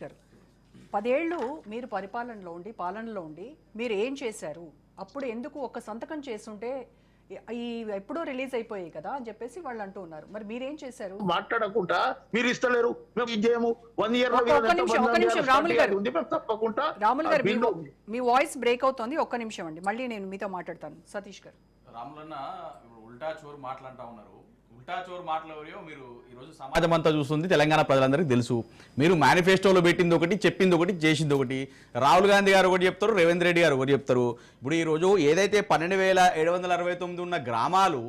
గారు 10 ఏళ్ళు మీరు పాలనలో ఉండి మీరు ఏం చేశారు? అప్పుడు ఎందుకు ఒక సంతకం చేసుంటే ఈ ఎప్పుడో రిలీజ్ అయిపోయాయి కదా అని చెప్పేసి వాళ్ళు అంటూ ఉన్నారు. మరి మీరేం చేశారు? మాట్లాడకుండా మీరు ఇస్తలేరు, మేము ఇది చేయము. 1 ఇయర్ లో ఒక్క నిమిషం రాములు గారు, ఉంది, మేము తప్పకుండా రాములు గారు మీ వాయిస్ బ్రేక్ అవుతోంది. ఒక్క నిమిషం అండి, మళ్ళీ నేను మీతో మాట్లాడతాను. సతీష్ గారు. రాములన్న ఇప్పుడు ఉల్టా చోరు మాట్లాడుతూ ఉన్నారు. ఉల్టా చోరు మాట్లాడేవో మీరు ఈరోజు సమాజం అంతా చూస్తుంది, తెలంగాణ ప్రజలందరికీ తెలుసు. మీరు మేనిఫెస్టోలో పెట్టింది ఒకటి, చెప్పింది ఒకటి, చేసింది ఒకటి. రాహుల్ గాంధీ గారు ఒకటి చెప్తారు, రేవంత్ రెడ్డి గారు ఒకటి చెప్తారు. ఇప్పుడు ఈరోజు ఏదైతే 12,769 ఉన్న గ్రామాలు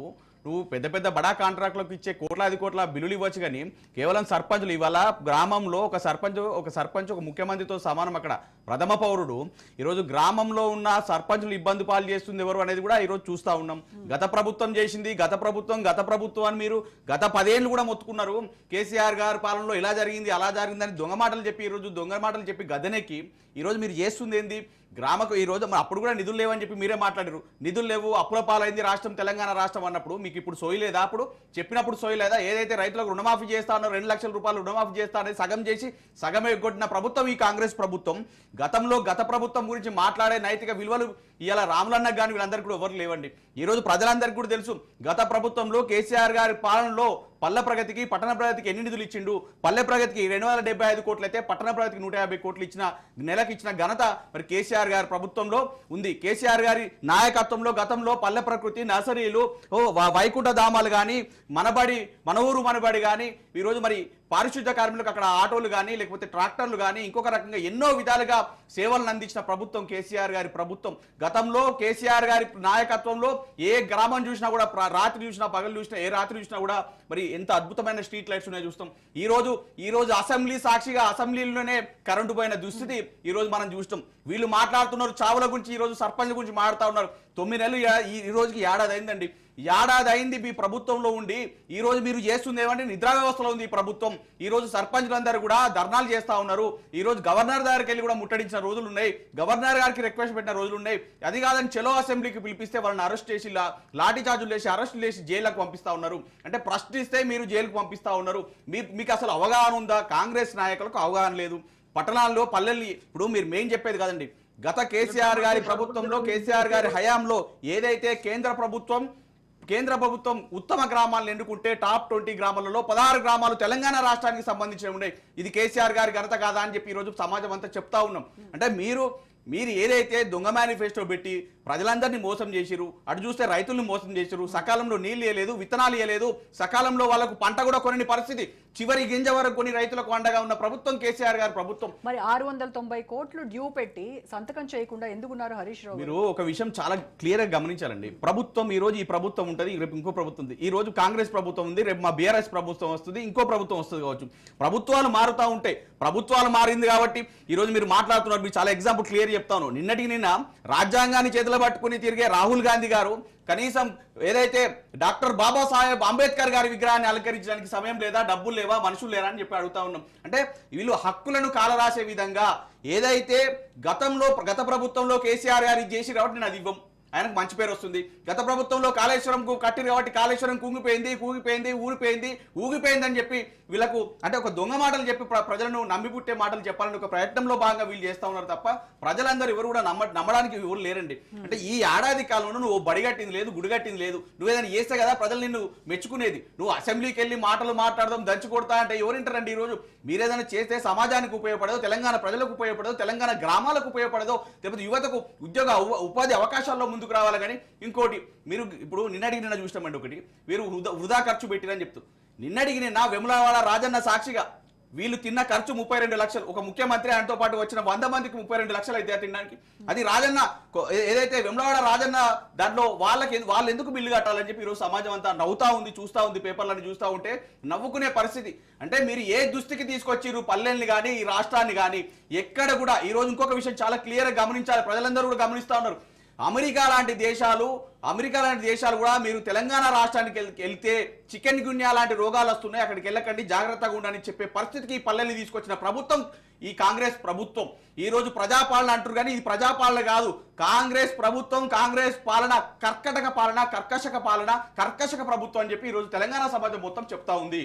నువ్వు పెద్ద పెద్ద బడా కాంట్రాక్టులకు ఇచ్చే కోట్ల బిల్లులు ఇవ్వచ్చు, కానీ కేవలం సర్పంచులు ఇవాళ గ్రామంలో ఒక సర్పంచ్ ఒక ముఖ్యమంత్రితో సమానం. అక్కడ ప్రథమ పౌరుడు. ఈరోజు గ్రామంలో ఉన్న సర్పంచులు ఇబ్బంది పాలు చేస్తుంది ఎవరు అనేది కూడా ఈరోజు చూస్తూ ఉన్నాం. గత ప్రభుత్వం చేసింది, గత ప్రభుత్వం అని మీరు గత 10 ఏళ్ళు కూడా మొత్తుకున్నారు. కేసీఆర్ గారి పాలనలో ఇలా జరిగింది అలా జరిగిందని దొంగ మాటలు చెప్పి గద్దెనెక్కి ఈరోజు మీరు చేస్తుంది ఏంది? గ్రామకు ఈరోజు అప్పుడు కూడా నిధులు లేవని చెప్పి మీరే మాట్లాడారు. నిధులు లేవు, అప్పుల పాలైంది రాష్ట్రం, తెలంగాణ రాష్ట్రం అన్నప్పుడు మీకు ఇప్పుడు సోయి లేదా? అప్పుడు చెప్పినప్పుడు సోయి లేదా? ఏదైతే రైతులకు రుణమాఫీ చేస్తా ఉన్నారో 2 లక్షల రూపాయలు రుణమాఫీ చేస్తా అనేది సగం చేసి సగమే కొట్టిన ప్రభుత్వం ఈ కాంగ్రెస్ ప్రభుత్వం. గత ప్రభుత్వం గురించి మాట్లాడే నైతిక విలువలు ఇవాళ రాములన్న కానీ వీళ్ళందరికీ కూడా ఎవరు లేవండి. ఈరోజు ప్రజలందరికీ కూడా తెలుసు, గత ప్రభుత్వంలో కేసీఆర్ గారి పాలనలో పల్లె ప్రగతికి, పట్టణ ప్రగతికి ఎన్ని నిధులు ఇచ్చిండు. పల్లె ప్రగతికి 275 కోట్లు అయితే పట్టణ ప్రగతికి 150 కోట్లు ఇచ్చిన నెలకు ఇచ్చిన ఘనత మరి కేసీఆర్ గారి ప్రభుత్వంలో ఉంది. కేసీఆర్ గారి నాయకత్వంలో గతంలో పల్లె ప్రకృతి, నర్సరీలు, వైకుంఠ ధామాలు కానీ, మన ఊరు మనబడి కానీ, ఈరోజు మరి పారిశుద్ధ్య కార్మికులకు అక్కడ ఆటోలు కానీ, లేకపోతే ట్రాక్టర్లు కానీ, ఇంకొక రకంగా ఎన్నో విధాలుగా సేవలను అందించిన ప్రభుత్వం కేసీఆర్ గారి ప్రభుత్వం. గతంలో కేసీఆర్ గారి నాయకత్వంలో ఏ గ్రామం చూసినా కూడా, రాత్రి చూసినా పగలు చూసినా, ఏ రాత్రి చూసినా కూడా మరి ఎంత అద్భుతమైన స్ట్రీట్ లైట్స్ ఉన్నాయో చూస్తాం. ఈ రోజు అసెంబ్లీ సాక్షిగా అసెంబ్లీలోనే కరెంటు పోయిన దుస్థితి ఈ రోజు మనం చూస్తాం. వీళ్ళు మాట్లాడుతున్నారు చావుల గురించి, ఈ రోజు సర్పంచ్ గురించి మాట్లాడుతూ ఉన్నారు. 9 నెలలు ఈ రోజుకి ఏడాది అయిందండి. ఏడాది అయింది మీ ప్రభుత్వంలో ఉండి. ఈ రోజు మీరు చేస్తుంది ఏమంటే నిద్రా వ్యవస్థలో ఉంది ఈ ప్రభుత్వం. ఈ రోజు సర్పంచ్లందరూ కూడా ధర్నాలు చేస్తా ఉన్నారు. ఈ రోజు గవర్నర్ దగ్గరికి వెళ్ళి కూడా ముట్టడించిన రోజులు ఉన్నాయి. గవర్నర్ గారికి రిక్వెస్ట్ పెట్టిన రోజులు ఉన్నాయి. అది కాదని చలో అసెంబ్లీకి పిలిపిస్తే వాళ్ళని అరెస్ట్ చేసి లాఠీ చార్జులు వేసి అరెస్టులు చేసి జైలుకు పంపిస్తా ఉన్నారు. అంటే ప్రశ్నిస్తే మీరు జైలుకు పంపిస్తా ఉన్నారు. మీకు అసలు అవగాహన ఉందా? కాంగ్రెస్ నాయకులకు అవగాహన లేదు. పట్టణాల్లో పల్లెల్ని ఇప్పుడు మీరు మేం చెప్పేది కాదండి. గత కేసీఆర్ గారి ప్రభుత్వంలో, కేసీఆర్ గారి హయాంలో ఏదైతే కేంద్ర ప్రభుత్వం ఉత్తమ గ్రామాలను ఎన్నుకుంటే టాప్ 20 గ్రామాలలో 16 గ్రామాలు తెలంగాణ రాష్ట్రానికి సంబంధించి ఉండే. ఇది కేసీఆర్ గారి ఘనత కాదా అని చెప్పి ఈరోజు సమాజం అంతా చెప్తా ఉన్నాం. అంటే మీరు ఏదైతే దొంగ మేనిఫెస్టో పెట్టి ప్రజలందరినీ మోసం చేసిరు, అటు చూస్తే రైతుల్ని మోసం చేసిరు, సకాలంలో నీళ్ళు ఇవ్వలేదు, విత్తనాలు ఇవ్వలేదు, సకాలంలో వాళ్ళకు పంట కూడా కొనని పరిస్థితి, చివరి గింజ వరకు కొన్ని రైతులకు అండగా ఉన్న ప్రభుత్వం కేసీఆర్ గారి ప్రభుత్వం. మరి 690 కోట్లు డ్యూ పెట్టి సంతకం చేయకుండా ఎందుకున్నారు హరీష్ రావు? మీరు ఒక విషయం చాలా క్లియర్ గా గమనించాలండి. ప్రభుత్వం ఈ రోజు ఈ ప్రభుత్వం ఉంటుంది, రేపు ఇంకో ప్రభుత్వం ఉంది. ఈ రోజు కాంగ్రెస్ ప్రభుత్వం ఉంది, రేపు మా బీఆర్ఎస్ ప్రభుత్వం వస్తుంది, ఇంకో ప్రభుత్వం వస్తుంది కావచ్చు. ప్రభుత్వాలు మారుతూ ఉంటాయి. ప్రభుత్వాలు మారింది కాబట్టి ఈ రోజు మీరు మాట్లాడుతున్నారు. మీరు చాలా ఎగ్జాంపుల్ క్లియర్ చెప్తాను. నిన్న రాజ్యాంగాన్ని చేతిలో పట్టుకుని తిరిగే రాహుల్ గాంధీ గారు కనీసం ఏదైతే డాక్టర్ బాబాసాహెబ్ అంబేద్కర్ గారి విగ్రహాన్ని అలంకరించడానికి సమయం లేదా, డబ్బులు లేవా, మనుషులు లేరా అని చెప్పి అడుగుతా ఉన్నాం. అంటే వీళ్ళు హక్కులను కాలరాసే విధంగా ఏదైతే గత ప్రభుత్వంలో కేసీఆర్ గారు చేసి కాబట్టి నేను అది ఇవ్వం, ఆయనకు మంచి పేరు వస్తుంది. గత ప్రభుత్వంలో కాళేశ్వరం కట్టిరు కాబట్టి కాళేశ్వరం ఊగిపోయింది అని చెప్పి వీళ్ళకు అంటే ఒక దొంగ మాటలు చెప్పి ప్రజలను నమ్మిపుట్టే మాటలు చెప్పాలని ఒక ప్రయత్నంలో భాగంగా వీళ్ళు చేస్తా ఉన్నారు తప్ప ప్రజలందరూ ఎవరు కూడా నమ్మడానికి ఎవరు లేరండి. అంటే ఈ ఏడాది కాలంలో నువ్వు బడిగట్టింది లేదు, గుడిగట్టింది లేదు. నువ్వేదైనా చేస్తే కదా ప్రజలు నిన్ను మెచ్చుకునేది. నువ్వు అసెంబ్లీకి వెళ్ళి మాటలు మాట్లాడదాం, దంచి కొడతా అంటే ఎవరింటారండి? ఈ రోజు మీరేదైనా చేస్తే సమాజానికి ఉపయోగపడదో, తెలంగాణ ప్రజలకు ఉపయోగపడదో, తెలంగాణ గ్రామాలకు ఉపయోగపడదో, లేకపోతే యువతకు ఉపాధి అవకాశాల్లో ముందుకు రావాలి. కానీ ఇంకోటి మీరు ఇప్పుడు నిన్న చూసినామండి. ఒకటి మీరు వృధా ఖర్చు పెట్టిరని చెప్తూ నిన్న వేములవాడ రాజన్న సాక్షిగా వీళ్ళు తిన్న ఖర్చు 32 లక్షలు. ఒక ముఖ్యమంత్రి ఆయనతో పాటు వచ్చిన 100 మందికి 32 లక్షలు అయితే తినడానికి. అది రాజన్న ఏదైతే వేములవాడ రాజన్న దాంట్లో వాళ్ళు ఎందుకు బిల్లు కట్టాలని చెప్పి ఈరోజు సమాజం అంతా నవ్వుతా ఉంది, చూస్తూ ఉంది. పేపర్లను చూస్తూ ఉంటే నవ్వుకునే పరిస్థితి. అంటే మీరు ఏ దుస్థితికి తీసుకొచ్చిర్రు పల్లెల్ని కానీ ఈ రాష్ట్రాన్ని కానీ ఎక్కడ కూడా. ఈరోజు ఇంకొక విషయం చాలా క్లియర్గా గమనించాలి, ప్రజలందరూ కూడా గమనిస్తూ ఉన్నారు. అమెరికా లాంటి దేశాలు కూడా మీరు తెలంగాణ రాష్ట్రానికి వెళ్తే చికెన్ గున్యా లాంటి రోగాలు వస్తున్నాయి, అక్కడికి వెళ్ళకండి, జాగ్రత్తగా ఉండని చెప్పే పరిస్థితికి ఈ పల్లెల్ని తీసుకొచ్చిన ప్రభుత్వం ఈ కాంగ్రెస్ ప్రభుత్వం. ఈ రోజు ప్రజాపాలన అంటారు కానీ ఇది ప్రజాపాలన కాదు, కాంగ్రెస్ ప్రభుత్వం. కాంగ్రెస్ పాలన కర్కశక ప్రభుత్వం అని చెప్పి ఈ రోజు తెలంగాణ సమాజం మొత్తం చెప్తా ఉంది.